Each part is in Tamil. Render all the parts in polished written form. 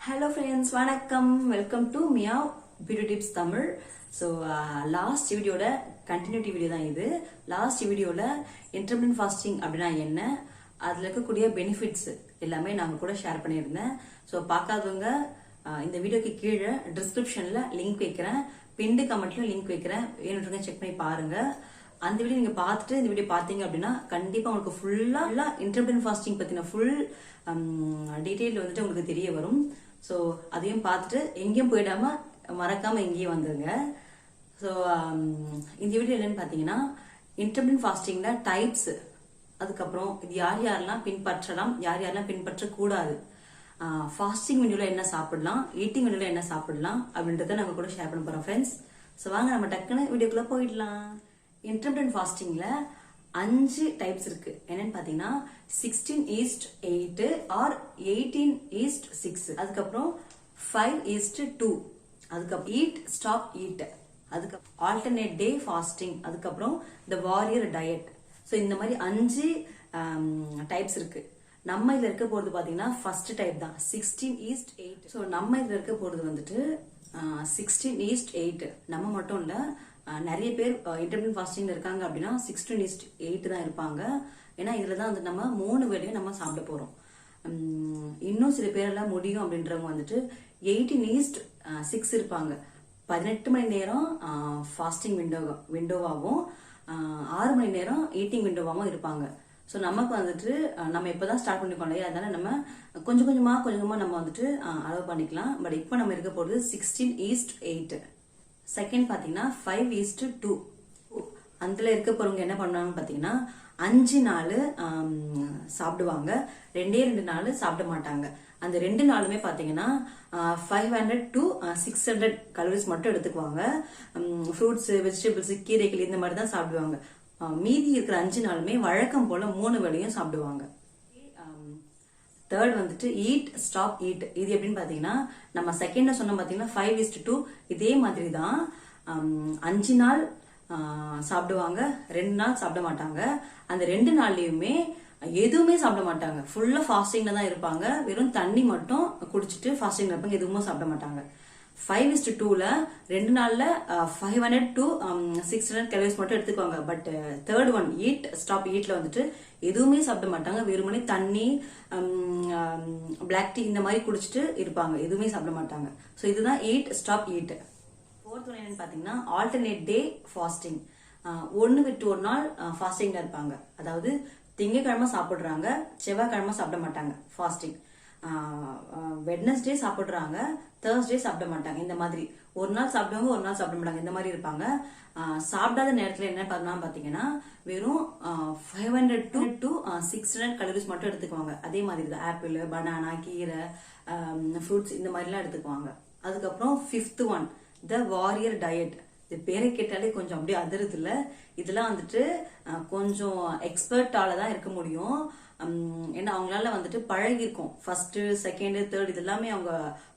Hello friends, vanakkam. Welcome to Mia Beauty Tips Tamil. So last video la continuity video தான் இது. Last video la intermittent fasting அப்படினா என்ன, அதுல இருக்கக்கூடிய benefits எல்லாமே நாங்க கூட ஷேர் பண்ணியிருந்தேன். ஸோ பார்க்காதவங்க இந்த வீடியோக்கு கீழே டிஸ்கிரிப்ஷன்ல லிங்க் வைக்கிறேன், பின்டு கமெண்ட்ல லிங்க் வைக்கிறேன், வேணுன்றதை செக் பண்ணி பாருங்க. அந்த வீடியோ நீங்க பார்த்துட்டு இந்த வீடியோ பார்த்தீங்க அப்படின்னா கண்டிப்பா உங்களுக்கு ஃபுல்லா இன்டர்மிட்டன்ட் ஃபாஸ்டிங் பத்தின ஃபுல் டீடைல் வந்துட்டு உங்களுக்கு தெரிய வரும். ஸோ அதையும் பார்த்துட்டு எங்கேயும் போயிடாம மறக்காம எங்கேயும் வந்துருங்க. ஸோ இந்த வீடியோ என்னன்னு பாத்தீங்கன்னா இன்டர்மிட்டன்ட் ஃபாஸ்டிங்ல டைப்ஸ், அதுக்கப்புறம் இது யார் யாரெல்லாம் பின்பற்றலாம், யார் யாரெல்லாம் பின்பற்றக்கூடாது, ஃபாஸ்டிங் விண்டோல என்ன சாப்பிடலாம், ஈட்டிங் விண்டோல என்ன சாப்பிடலாம் அப்படின்றத நாங்க கூட ஷேர் பண்ண போறோம் ஃப்ரெண்ட்ஸ். ஸோ வாங்க நம்ம டக்குன்னு வீடியோக்குள்ள போயிடலாம். இன்டர்மிட்டன்ட் ஃபாஸ்டிங்ல 5 டைப்ஸ் இருக்கு. என்னன்னு பாத்தீங்கன்னா 16:8 ஆர் 18:6, அதுக்கப்புறம் 5:2, அதுக்கப்புறம் ஈட் ஸ்டாப் ஈட், அதுக்கப்புறம் ஆல்டர்னேட் டே ஃபாஸ்டிங், அதுக்கப்புறம் த வாரியர் டயட். ஸோ இந்த மாதிரி 5 டைப்ஸ் இருக்கு. நம்ம இதுல இருக்க போறது பாத்தீங்கன்னா ஃபர்ஸ்ட் டைப் தான் 16:8. ஸோ நம்ம இதுல இருக்க போறது வந்துட்டு 16:8. நம்ம மட்டும் இல்ல, நிறைய பேர் இன்டர்மிட்டன்ட் ஃபாஸ்டிங்ல இருக்காங்க அப்படின்னா 16:8 தான் இருப்பாங்க. ஏன்னா இதுலதான் வந்து நம்ம 3 வேளையும் நம்ம சாப்பிட போறோம். இன்னும் சில பேரெல்லாம் முடியும் அப்படின்றவங்க வந்துட்டு 18:6 இருப்பாங்க. 18 மணி நேரம் ஃபாஸ்டிங் விண்டோவாகவும் 6 மணி நேரம் ஈட்டிங் விண்டோவாகவும் இருப்பாங்க. ஸோ நமக்கு வந்துட்டு நம்ம இப்பதான் ஸ்டார்ட் பண்ணிருக்கோம் இல்லையா, அதனால நம்ம கொஞ்சம் கொஞ்சமா நம்ம வந்துட்டு அலோவ் பண்ணிக்கலாம். பட் இப்போ நம்ம இருக்க போறது 16:8. செகண்ட் பாத்தீங்கன்னா 5:2. அதுல இருக்க போறவங்க என்ன பண்ணுவாங்க பாத்தீங்கன்னா 5 நாள் சாப்பிடுவாங்க, 2 நாள் சாப்பிட மாட்டாங்க. அந்த 2 நாளுமே பாத்தீங்கன்னா 500 to 600 கலோரிஸ் மட்டும் எடுத்துக்குவாங்க. ஃப்ரூட்ஸ், வெஜிடபிள்ஸ், கீரைகள் இந்த மாதிரி தான் சாப்பிடுவாங்க. மீதி இருக்கிற 5 நாளுமே வழக்கம் போல 3 வேளையும் சாப்பிடுவாங்க. தேர்ட் வந்துட்டு ஈட் ஸ்டாப் ஈட். இது எப்படின்னு பாத்தீங்கன்னா நம்ம செகண்ட்ல சொன்ன பாத்தீங்கன்னா 5:2 இதே மாதிரி தான். 5 நாள் சாப்பிடுவாங்க, 2 நாள் சாப்பிட மாட்டாங்க. அந்த 2 நாள்லயுமே எதுவுமே சாப்பிட மாட்டாங்க, ஃபுல்லா ஃபாஸ்டிங்ல தான் இருப்பாங்க. வெறும் தண்ணி மட்டும் குடிச்சிட்டு ஃபாஸ்டிங்ல இருப்பாங்க, எதுவுமே சாப்பிட மாட்டாங்க. 5:2ல 2 நாள்ல 500 to 600 கலோரிஸ் மட்டும் எடுத்துக்குவாங்க. But third one eat stop ஈட்ல வந்துட்டு எதுவுமே சாப்பிட மாட்டாங்க, வெறுமனே தண்ணி, பிளாக் டீ இந்த மாதிரி குடிச்சிட்டு இருப்பாங்க, எதுவுமே சாப்பிட மாட்டாங்க. ஸோ இதுதான் eat stop eat. Fourth one என்னன்னு பாத்தீங்கன்னா ஆல்டர்னேட் டே ஃபாஸ்டிங். ஒன்னு விட்டு ஒரு நாள் ஃபாஸ்டிங்ல இருப்பாங்க. அதாவது திங்கக்கிழமை சாப்பிடுறாங்க, செவ்வாய்க்கிழமை சாப்பிட மாட்டாங்க ஃபாஸ்டிங். வெட்னஸ்டே சாப்பிடுறாங்க, தேர்ஸ்டே சாப்பிட மாட்டாங்க. இந்த மாதிரி ஒரு நாள் சாப்பிடுவாங்க, ஒரு நாள் சாப்பிட மாட்டாங்க, இந்த மாதிரி இருப்பாங்க. சாப்பிடாத நேரத்துல என்ன பண்ணலாம் பாத்தீங்கன்னா வெறும் 500 to 600 கலோரிஸ் மட்டும் எடுத்துக்குவாங்க. அதே மாதிரி தான் ஆப்பிள், பனானா, கீரை, ஃப்ரூட்ஸ் இந்த மாதிரி எல்லாம் எடுத்துக்குவாங்க. அதுக்கப்புறம் fifth one the warrior diet. இது பேரை கேட்டாலே கொஞ்சம் அப்படியே அதிருது இல்ல. இதெல்லாம் வந்துட்டு கொஞ்சம் எக்ஸ்பர்ட்டால தான் இருக்க முடியும். ஏன்னா அவங்களால வந்துட்டு பழகி இருக்கும். ஃபர்ஸ்ட், செகண்ட், தேர்ட் இது எல்லாமே அவங்க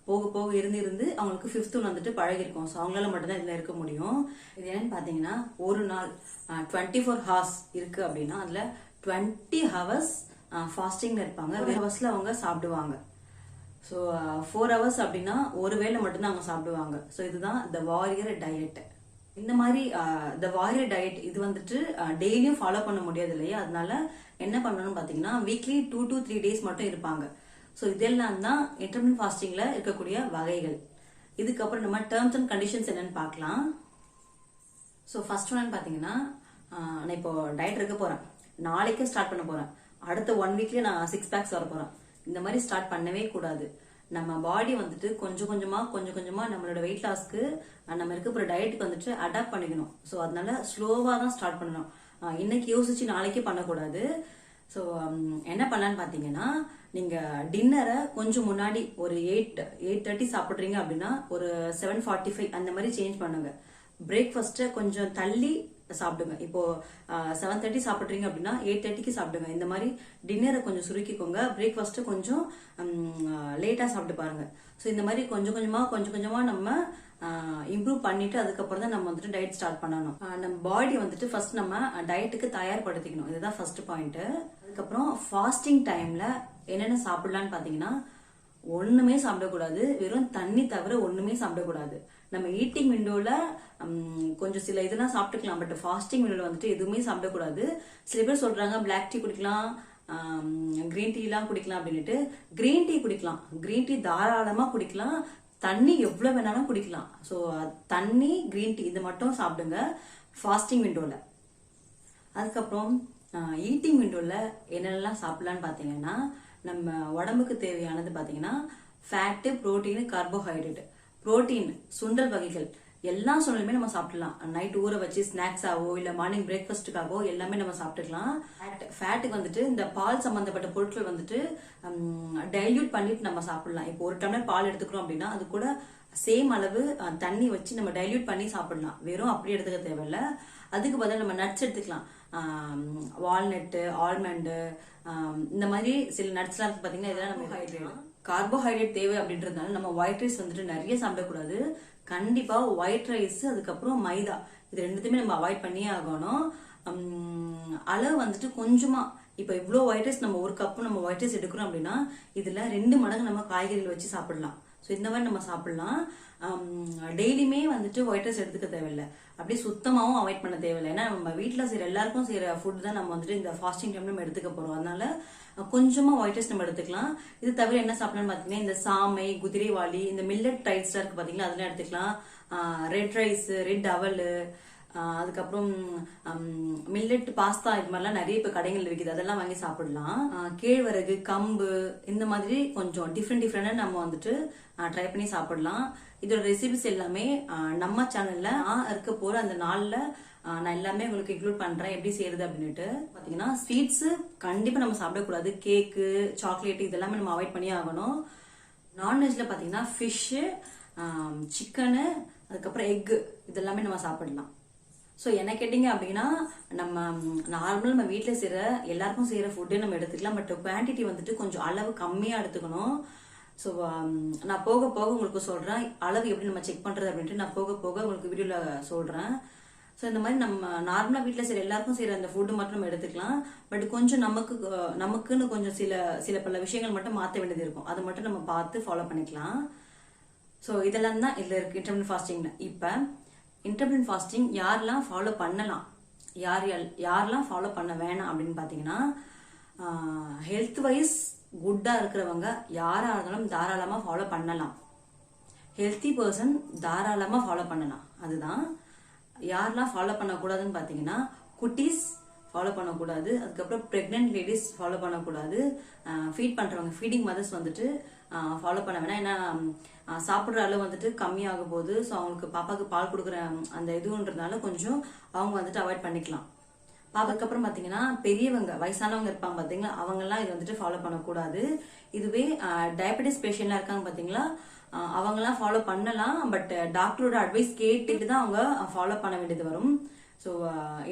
போக போக இருந்து அவங்களுக்கு ஃபிஃப்த் ஒன் வந்துட்டு பழகி இருக்கும். ஸோ அவங்களால மட்டும்தான் இதுல இருக்க முடியும். இது என்னன்னு பாத்தீங்கன்னா ஒரு நாள் 24 ஹவர்ஸ் இருக்கு அப்படின்னா அதுல 20 ஹவர்ஸ் ஃபாஸ்டிங்ல இருப்பாங்க, ஹவர்ஸ்ல அவங்க சாப்பிடுவாங்க. ஸோ 4 ஹவர்ஸ் அப்படின்னா ஒரு வேளை மட்டும்தான் அவங்க சாப்பிடுவாங்க. ஸோ இதுதான் த வாரியர் டயட். இந்த மாதிரி த வாரியர் டயட் இது வந்துட்டு டெய்லியும் ஃபாலோ பண்ண முடியாது இல்லையா, அதனால என்ன பண்ணணும்னு பாத்தீங்கன்னா வீக்லி 2 to 3 டேஸ் மட்டும் இருப்பாங்க. ஸோ இதெல்லாம் தான் இன்டர்மிட்டன்ட் ஃபாஸ்டிங்ல இருக்கக்கூடிய வகைகள். இதுக்கப்புறம் நம்ம டேர்ம்ஸ் அண்ட் கண்டிஷன்ஸ் என்னன்னு பார்க்கலாம். ஸோ ஃபர்ஸ்ட் ஒன் பாத்தீங்கன்னா நான் இப்போ டயட் இருக்க போறேன், நாளைக்கு ஸ்டார்ட் பண்ண போறேன், அடுத்த 1 வீக்லயே நான் 6 பேக்ஸ் வர போறேன், இந்த மாதிரி ஸ்டார்ட் பண்ணவே கூடாது. நம்ம பாடி வந்துட்டு கொஞ்சம் கொஞ்சமா நம்மளோட வெயிட் லாஸ்க்கு நம்ம இருக்க போற டயட்டுக்கு வந்துட்டு அடாப்ட் பண்ணிக்கணும். ஸோ அதனால ஸ்லோவா தான் ஸ்டார்ட் பண்ணணும். இன்னைக்கு யோசிச்சு நாளைக்கே பண்ணக்கூடாது. ஸோ என்ன பண்ணலான்னு பாத்தீங்கன்னா நீங்க டின்னரை கொஞ்சம் முன்னாடி ஒரு 8:30 சாப்பிடுறீங்க அப்படின்னா ஒரு 7:45 அந்த மாதிரி சேஞ்ச் பண்ணுங்க. பிரேக்ஃபாஸ்ட்டை கொஞ்சம் தள்ளி சாப்பிடுங்க. இப்போ 7:30 சாப்பிடுறீங்க அப்படின்னா 8:30க்கு சாப்பிடுங்க. இந்த மாதிரி டின்னரை கொஞ்சம் சுருக்கிக்கோங்க, பிரேக்ஃபாஸ்ட் கொஞ்சம் லேட்டா சாப்பிட்டு பாருங்க. ஸோ இந்த மாதிரி கொஞ்சம் கொஞ்சமா நம்ம இம்ப்ரூவ் பண்ணிட்டு அதுக்கப்புறம் தான் நம்ம வந்துட்டு டயட் ஸ்டார்ட் பண்ணணும். நம்ம பாடி வந்துட்டு ஃபர்ஸ்ட் நம்ம டயட்டுக்கு தயார்படுத்திக்கணும். இதுதான் ஃபர்ஸ்ட் பாயிண்ட். அதுக்கப்புறம் ஃபாஸ்டிங் டைம்ல என்னென்ன சாப்பிடலாம்னு பாத்தீங்கன்னா ஒண்ணுமே சாப்பிடக்கூடாது, வெறும் தண்ணி தவிர ஒண்ணுமே சாப்பிடக்கூடாது. நம்ம ஈட்டிங் விண்டோல கொஞ்சம் சில இதெல்லாம் சாப்பிட்டுக்கலாம், பட் ஃபாஸ்டிங் விண்டோல வந்துட்டு எதுவுமே சாப்பிடக்கூடாது. சில பேர் சொல்றாங்க பிளாக் டீ குடிக்கலாம், கிரீன் டீ எல்லாம் குடிக்கலாம் அப்படின்ட்டு. கிரீன் டீ குடிக்கலாம், கிரீன் டீ தாராளமா குடிக்கலாம், தண்ணி எவ்வளவு வேணாலும் குடிக்கலாம். ஸோ தண்ணி, கிரீன் டீ இது மட்டும் சாப்பிடுங்க ஃபாஸ்டிங் விண்டோல. அதுக்கப்புறம் ஈட்டிங் விண்டோல என்னென்னலாம் சாப்பிடலான்னு பாத்தீங்கன்னா, நம்ம உடம்புக்கு தேவையானது பாத்தீங்கன்னா ஃபேட்டு, புரோட்டீன், கார்போஹைட்ரேட். புரோட்டீன் சுண்டல் வகைகள் எல்லா சுண்டலுமே நம்ம சாப்பிடலாம். நைட் ஊற வச்சு ஸ்நாக்ஸாவோ இல்ல மார்னிங் பிரேக்ஃபாஸ்ட்டுக்காகவோ எல்லாமே நம்ம சாப்பிட்டுக்கலாம். ஃபேட்டுக்கு வந்துட்டு இந்த பால் சம்பந்தப்பட்ட பொருட்கள் வந்துட்டு டைல்யூட் பண்ணிட்டு நம்ம சாப்பிடலாம். இப்போ ஒரு டம்ளர் பால் எடுத்துக்கிறோம் அப்படின்னா அது கூட சேம் அளவு தண்ணி வச்சு நம்ம டைல்யூட் பண்ணி சாப்பிடலாம். வெறும் அப்படி எடுத்துக்க தேவையில்ல. அதுக்கு பதிலாக நம்ம நட்ஸ் எடுத்துக்கலாம். வால்நட்டு, ஆல்மண்டு, இந்த மாதிரி சில நட்ஸ்லாம் இருக்கு பாத்தீங்கன்னா, இதெல்லாம் நம்ம கார்போஹைட்ரேட் தேவை அப்படின்றதுனால நம்ம ஒயிட் ரைஸ் வந்துட்டு நிறைய சாப்பிடக்கூடாது. கண்டிப்பா ஒயிட் ரைஸ், அதுக்கப்புறம் மைதா, இது ரெண்டுத்தையுமே நம்ம அவாய்ட் பண்ணியே ஆகணும். அளவு வந்துட்டு கொஞ்சமா, இப்ப இவ்வளவு ஒயிட் ரைஸ் நம்ம ஒரு கப்பு நம்ம ஒயிட் ரைஸ் எடுக்கிறோம் அப்படின்னா இதுல 2 மடங்கு நம்ம காய்கறிகள் வச்சு சாப்பிடலாம். ஸோ இந்த மாதிரி நம்ம சாப்பிடலாம். டெய்லியுமே வந்துட்டு ஒயிட் ரைஸ் எடுத்துக்க தேவையில்லை, அப்படியே சுத்தமாவும் அவாய்ட் பண்ண தேவையில்லை. ஏன்னா நம்ம வீட்டில் செய்யற எல்லாருக்கும் செய்யற ஃபுட் தான் நம்ம வந்துட்டு இந்த ஃபாஸ்டிங் டைம் நம்ம எடுத்துக்க போறோம். அதனால கொஞ்சமா ஒயிட் ரைஸ் நம்ம எடுத்துக்கலாம். இது தவிர என்ன சாப்பிடலாம்னு பாத்தீங்கன்னா, இந்த சாமை, குதிரைவாளி, இந்த மில்லட் ரைஸ் இருக்கு பாத்தீங்களா, அதெல்லாம் எடுத்துக்கலாம். ரெட் ரைஸ், ரெட் அவல், அதுக்கப்புறம் மில்லட் பாஸ்தா, இது மாதிரிலாம் நிறைய இப்ப கடைகள் இருக்குது, அதெல்லாம் வாங்கி சாப்பிடலாம். கேழ்வரகு, கம்பு, இந்த மாதிரி கொஞ்சம் டிஃப்ரெண்டா நம்ம வந்துட்டு ட்ரை பண்ணி சாப்பிடலாம். இதோட ரெசிபிஸ் எல்லாமே நம்ம சேனல்ல இருக்க போற அந்த நாள்ல நான் எல்லாமே உங்களுக்கு இன்க்ளூட் பண்றேன், எப்படி செய்யறது அப்படின்னுட்டு. பாத்தீங்கன்னா ஸ்வீட்ஸ் கண்டிப்பா நம்ம சாப்பிடக்கூடாது. கேக்கு, சாக்லேட் இதெல்லாமே நம்ம அவாய்ட் பண்ணி ஆகணும். நான்வெஜ்ல பாத்தீங்கன்னா ஃபிஷ், சிக்கனு, அதுக்கப்புறம் எக் இதெல்லாமே நம்ம சாப்பிடலாம். ஸோ என்ன கேட்டீங்க அப்படின்னா, நம்ம நார்மலாக நம்ம வீட்டில் செய்கிற எல்லாருக்கும் செய்கிற ஃபுட்டே நம்ம எடுத்துக்கலாம். பட் குவான்டிட்டி வந்துட்டு கொஞ்சம் அளவு கம்மியாக எடுத்துக்கணும். ஸோ நான் போக போக உங்களுக்கு சொல்கிறேன் அளவு எப்படி நம்ம செக் பண்ணுறது அப்படின்ட்டு. நான் போக போக உங்களுக்கு வீடியோவில் சொல்கிறேன். ஸோ இந்த மாதிரி நம்ம நார்மலாக வீட்டில் செய்கிற எல்லாருக்கும் செய்கிற அந்த ஃபுட்டு மட்டும் நம்ம எடுத்துக்கலாம். பட் கொஞ்சம் நமக்குன்னு கொஞ்சம் சில பல விஷயங்கள் மட்டும் மாற்ற வேண்டியது இருக்கும். அதை மட்டும் நம்ம பார்த்து ஃபாலோ பண்ணிக்கலாம். ஸோ இதெல்லாம் தான் இதில் இருக்கு இன்டர்மிட்டன்ட் ஃபாஸ்டிங்ல. இப்போ இன்டர்மிட்டன்ட் ஃபாஸ்டிங் யாரெல்லாம் ஃபாலோ பண்ணலாம், யாரெல்லாம் ஃபாலோ பண்ண வேணாம் அப்படின்னு பாத்தீங்கன்னா, ஹெல்த் வைஸ் குட்டா இருக்கிறவங்க யாரா இருந்தாலும் தாராளமா ஃபாலோ பண்ணலாம். ஹெல்த்தி பர்சன் தாராளமா ஃபாலோ பண்ணலாம். அதுதான். யாரெல்லாம் ஃபாலோ பண்ணக்கூடாதுன்னு பாத்தீங்கன்னா, குட்டீஸ் ஃபாலோ பண்ணக்கூடாது, அதுக்கப்புறம் பிரெக்னென்ட் லேடிஸ் ஃபாலோ பண்ணக்கூடாது, ஃபீட் பண்றவங்க, ஃபீடிங் மதர்ஸ் வந்துட்டு ஃபாலோ பண்ண வேணாம். ஏன்னா சாப்பிட்ற அளவு வந்துட்டு கம்மியாக போகுது. ஸோ அவங்களுக்கு பாப்பாவுக்கு பால் கொடுக்குற அந்த இதுன்றதுனால கொஞ்சம் அவங்க வந்துட்டு அவாய்ட் பண்ணிக்கலாம். பாப்பாக்கு அப்புறம் பாத்தீங்கன்னா பெரியவங்க, வயசானவங்க இருப்பாங்க பாத்தீங்களா, அவங்க எல்லாம் இது வந்துட்டு ஃபாலோ பண்ணக்கூடாது. இதுவே டயபெட்டிஸ் பேஷண்ட்லாம் இருக்காங்க பாத்தீங்களா, அவங்க எல்லாம் ஃபாலோ பண்ணலாம். பட் டாக்டரோட அட்வைஸ் கேட்டுட்டு தான் அவங்க ஃபாலோ பண்ண வேண்டியது வரும். ஸோ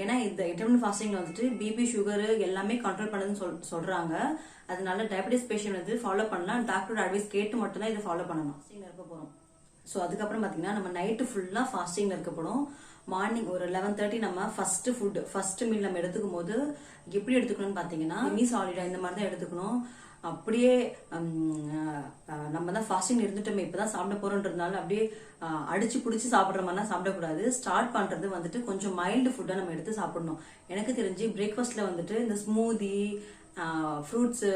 ஏன்னா இந்த இன்டர்மிட்டன்ட் ஃபாஸ்டிங்ல வந்துட்டு பிபி, சுகர் எல்லாமே கண்ட்ரோல் பண்ணதுன்னு சொல்றாங்க. அதனால டயபெட்டிஸ் பேஷண்ட் வந்து ஃபாலோ பண்ணலாம். டாக்டரோட அட்வைஸ் கேட்டு மட்டும் தான் இதை ஃபாலோ பண்ணணும். ஃபாஸ்டிங்ல இருக்க போறோம். ஸோ அதுக்கப்புறம் பாத்தீங்கன்னா நம்ம நைட்டு ஃபுல்லா ஃபாஸ்டிங்ல இருக்க போறோம். மார்னிங் ஒரு 11:30 நம்ம ஃபர்ஸ்ட் மீல் நம்ம எடுத்துக்கும் போது எப்படி எடுத்துக்கணும்னு பாத்தீங்கன்னா, செமி சாலிடா இந்த மாதிரி தான் எடுத்துக்கணும். அப்படியே நம்ம தான் ஃபாஸ்டிங் இருந்துட்டோமே, இப்பதான் சாப்பிட போறோம்ன்றதுனால அப்படியே அடிச்சு புடிச்சு சாப்பிடுற மாதிரிலாம் சாப்பிடக்கூடாது. ஸ்டார்ட் பண்றது வந்துட்டு கொஞ்சம் மைல்டு ஃபுட்டா நம்ம எடுத்து சாப்பிடணும். எனக்கு தெரிஞ்சு பிரேக்ஃபாஸ்ட்ல வந்துட்டு இந்த ஸ்மூதி, ஃப்ரூட்ஸ்,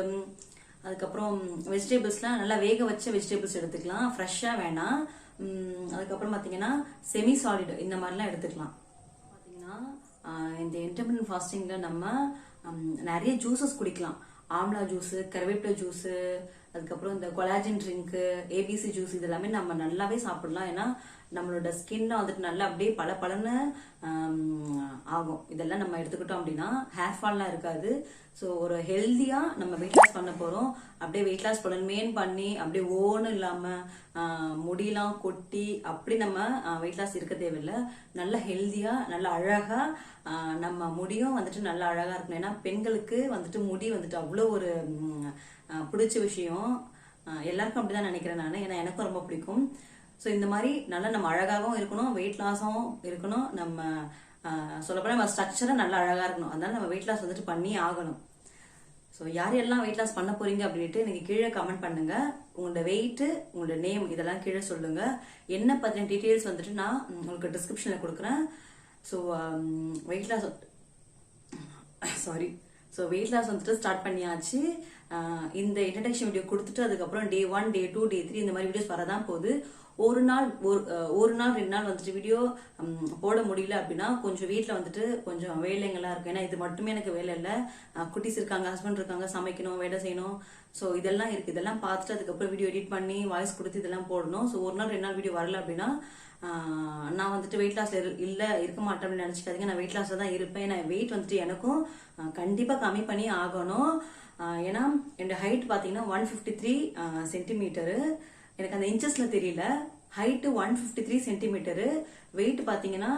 அதுக்கப்புறம் வெஜிடபிள்ஸ்லாம் நல்லா வேக வச்ச வெஜிடபிள்ஸ் எடுத்துக்கலாம், ஃப்ரெஷ்ஷா வேணாம். அதுக்கப்புறம் பாத்தீங்கன்னா செமி சாலிட் இந்த மாதிரிலாம் எடுத்துக்கலாம். பாத்தீங்கன்னா இந்த இன்டர்மிட்டன்ட் ஃபாஸ்டிங்ல நம்ம நிறைய ஜூசஸ் குடிக்கலாம். ஆம்லா ஜூஸ், கருவேப்பிலை ஜூஸ், அதுக்கப்புறம் இந்த கொலாஜன் ட்ரிங்க், ஏபிசி ஜூஸ், இது எல்லாமே நம்ம நல்லாவே சாப்பிடலாம். ஏன்னா நம்மளோட ஸ்கின்ல வந்துட்டு நல்லா அப்படியே பளபளன்னு ஆகும். இதெல்லாம் நம்ம எடுத்துக்கிட்டோம் அப்படின்னா ஹேர் ஃபால்லாம் இருக்காது. ஸோ ஒரு ஹெல்தியா நம்ம வெயிட் லாஸ் பண்ண போறோம். அப்படியே வெயிட் லாஸ் மெயின் பண்ணி அப்படியே ஓன்னு இல்லாம முடியெல்லாம் கொட்டி அப்படி நம்ம வெயிட் லாஸ் இருக்க தேவையில்லை. நல்ல ஹெல்தியா, நல்ல அழகா நம்ம முடியும் வந்துட்டு நல்லா அழகா இருக்கணும். ஏன்னா பெண்களுக்கு வந்துட்டு முடி வந்துட்டு அவ்வளோ ஒரு பிடிச்ச விஷயம். எல்லாருக்கும் அப்படிதான் நினைக்கிறேன் நான். ஏன்னா எனக்கும் ரொம்ப பிடிக்கும். ஸோ இந்த மாதிரி நல்லா நம்ம அழகாகவும் இருக்கணும், வெயிட் லாஸும் இருக்கணும். நம்ம சொல்லப்போனா நம்ம ஸ்ட்ரக்சரா நல்லா அழகா இருக்கணும். அதனால நம்ம வெயிட் லாஸ் வந்துட்டு பண்ணி ஆகணும். ஸோ யாரெல்லாம் வெயிட் லாஸ் பண்ண போறீங்க அப்படின்ட்டு எனக்கு கீழே கமெண்ட் பண்ணுங்க. உங்களோட வெயிட், உங்களோட நேம் இதெல்லாம் கீழே சொல்லுங்க. என்ன பத்தின டீட்டெயில்ஸ் வந்துட்டு நான் உங்களுக்கு டிஸ்கிரிப்ஷன்ல கொடுக்குறேன். So weight loss weight loss வந்துட்டு ஸ்டார்ட் பண்ணியாச்சு. இந்த இன்ட்ரடக்ஷன் வீடியோ கொடுத்துட்டு அதுக்கப்புறம் டே 1, டே 2, டே 3 இந்த மாதிரி வீடியோஸ் வரதான் போகுது. ஒரு நாள் 2 நாள் வந்துட்டு வீடியோ போட முடியல அப்படின்னா கொஞ்சம் வீட்டில் வந்துட்டு கொஞ்சம் வேலைங்கெல்லாம் இருக்கும். ஏன்னா இது மட்டுமே எனக்கு வேலை இல்லை, குட்டீஸ் இருக்காங்க, ஹஸ்பண்ட் இருக்காங்க, சமைக்கணும், வேலை செய்யணும். ஸோ இதெல்லாம் இருக்கு. இதெல்லாம் பார்த்துட்டு அதுக்கப்புறம் வீடியோ எடிட் பண்ணி வாய்ஸ் கொடுத்து இதெல்லாம் போடணும். ஸோ 1 நாள் 2 நாள் வீடியோ வரல அப்படின்னா நான் வந்துட்டு வெயிட் லாஸ்ல இருக்க மாட்டேன் அப்படின்னு நினைச்சுக்காதீங்க. நான் வெயிட் லாஸ்ல தான் இருப்பேன். ஏன்னா வெயிட் வந்துட்டு எனக்கும் கண்டிப்பா கம்மி பண்ணி ஆகணும். ஏன்னா என்னோட ஹைட் பாத்தீங்கன்னா 153 சென்டிமீட்டரு. எனக்கு அந்த இன்ச்சஸ்ல தெரியல. Height 153 centimetre. வெயிட் பாத்தீங்கன்னா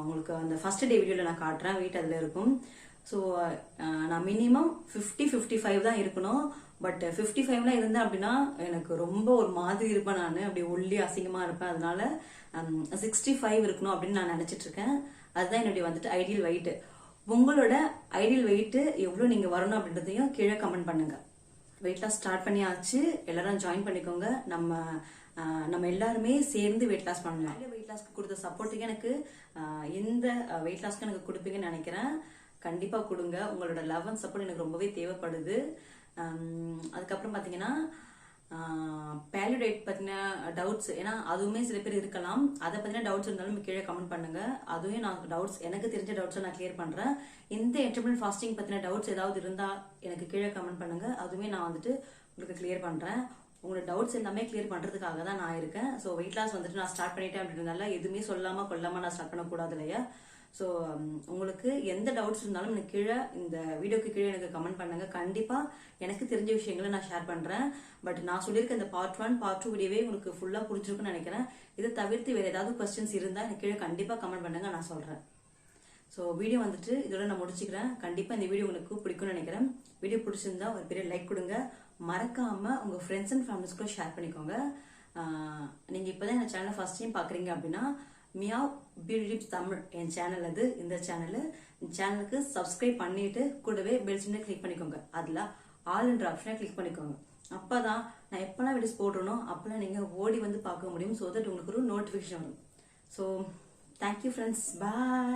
உங்களுக்கு அந்த ஃபர்ஸ்ட் டே வீடியோல நான் காட்டுறேன். வெயிட் அதுல இருக்கும். ஸோ நான் மினிமம் 50-55 தான் இருக்கணும். பட் 55லாம் இருந்தேன் அப்படின்னா எனக்கு ரொம்ப ஒரு மாதிரி இருப்பேன். நான் அப்படி ஒல்லி அசிங்கமா இருப்பேன். அதனால 65 இருக்கணும் அப்படின்னு நான் நினைச்சிட்டு இருக்கேன். அதுதான் என்னுடைய வந்துட்டு ஐடியல் வெயிட். உங்களோட ஐடியல் வெயிட் எவ்வளவு நீங்க வரணும் அப்படின்றதையும் கீழே கமெண்ட் பண்ணுங்க. வெயிட் லாஸ் ஸ்டார்ட் பண்ணியாச்சு. எல்லாரும் ஜாயின் பண்ணிக்கோங்க. நம்ம எல்லாருமே சேர்ந்து வெயிட் லாஸ் பண்ணலாம். வெயிட் லாஸ்க்கு கொடுத்த சப்போர்ட்டுக்கு எனக்கு எந்த வெயிட் லாஸ்க்கு எனக்கு கொடுப்பீங்கன்னு நினைக்கிறேன். கண்டிப்பா கொடுங்க. உங்களோட லவ் அண்ட் சப்போர்ட் எனக்கு ரொம்பவே தேவைப்படுது. அதுக்கப்புறம் பாத்தீங்கன்னா பேலியோ டயட் பத்தின டவுட்ஸ், ஏன்னா அதுவுமே சில பேர் இருக்கலாம். அதை பத்தின டவுட்ஸ் இருந்தாலும் கீழே கமெண்ட் பண்ணுங்க. அதுவே நான் டவுட்ஸ், எனக்கு தெரிஞ்ச டவுட்ஸை நான் கிளியர் பண்றேன். இந்த இன்டர்மிட்டன்ட் ஃபாஸ்டிங் பத்தின டவுட்ஸ் ஏதாவது இருந்தா எனக்கு கீழே கமெண்ட் பண்ணுங்க. அதுவே நான் வந்துட்டு உங்களுக்கு கிளியர் பண்றேன். உங்களோட டவுட்ஸ் எல்லாமே கிளியர் பண்றதுக்காக தான் நான் இருக்கேன். ஸோ வெயிட் லாஸ் வந்துட்டு நான் ஸ்டார்ட் பண்ணிட்டேன் அப்படின்றதுனால எதுவுமே சொல்லாம கொள்ளாம நான் ஸ்டார்ட் பண்ணக்கூடாது இல்லையா? ஸோ உங்களுக்கு எந்த டவுட்ஸ் இருந்தாலும் எனக்கு கீழே இந்த வீடியோக்கு கீழே எனக்கு கமெண்ட் பண்ணுங்க. கண்டிப்பா எனக்கு தெரிஞ்ச விஷயங்களை நான் ஷேர் பண்றேன். பட் நான் சொல்லியிருக்க இந்த பார்ட் 1, பார்ட் 2 வீடியோவே உங்களுக்கு ஃபுல்லா புரிஞ்சிருக்குன்னு நினைக்கிறேன். இதை தவிர்த்து வேற ஏதாவது கொஸ்டின்ஸ் இருந்தா எனக்கு கீழே கண்டிப்பா கமெண்ட் பண்ணுங்க, நான் சொல்றேன். ஸோ வீடியோ வந்துட்டு இதோட நான் முடிச்சுக்கிறேன். கண்டிப்பா இந்த வீடியோ உங்களுக்கு பிடிக்கும்னு நினைக்கிறேன். வீடியோ பிடிச்சிருந்தா ஒரு பெரிய லைக் கொடுங்க. மறக்காம உங்க ஃப்ரெண்ட்ஸ் அண்ட் ஃபேமிலிஸ் கூட ஷேர் பண்ணிக்கோங்க. நீங்க இப்பதான் இந்த சேனல் ஃபர்ஸ்ட் டைம் பாக்குறீங்க அப்படின்னா மியாவ் பியூட்டி தமிழ் என் சேனல் அது. இந்த சேனலுக்கு சப்ஸ்கிரைப் பண்ணிட்டு கூடவே பெல் சிம்னை கிளிக் பண்ணிக்கோங்க. அதுல ஆல்ன்ற ஆப்ஷனை கிளிக் பண்ணிக்கோங்க. அப்பதான் நான் எப்பெல்லாம் வீடியோஸ் போடுறனோ அப்பெல்லாம் நீங்க ஓடி வந்து பார்க்க முடியும். ஸோ தட் உங்களுக்கு ஒரு நோட்டிபிகேஷன் வரும். ஸோ தேங்க்யூ ஃப்ரெண்ட்ஸ், பாய்.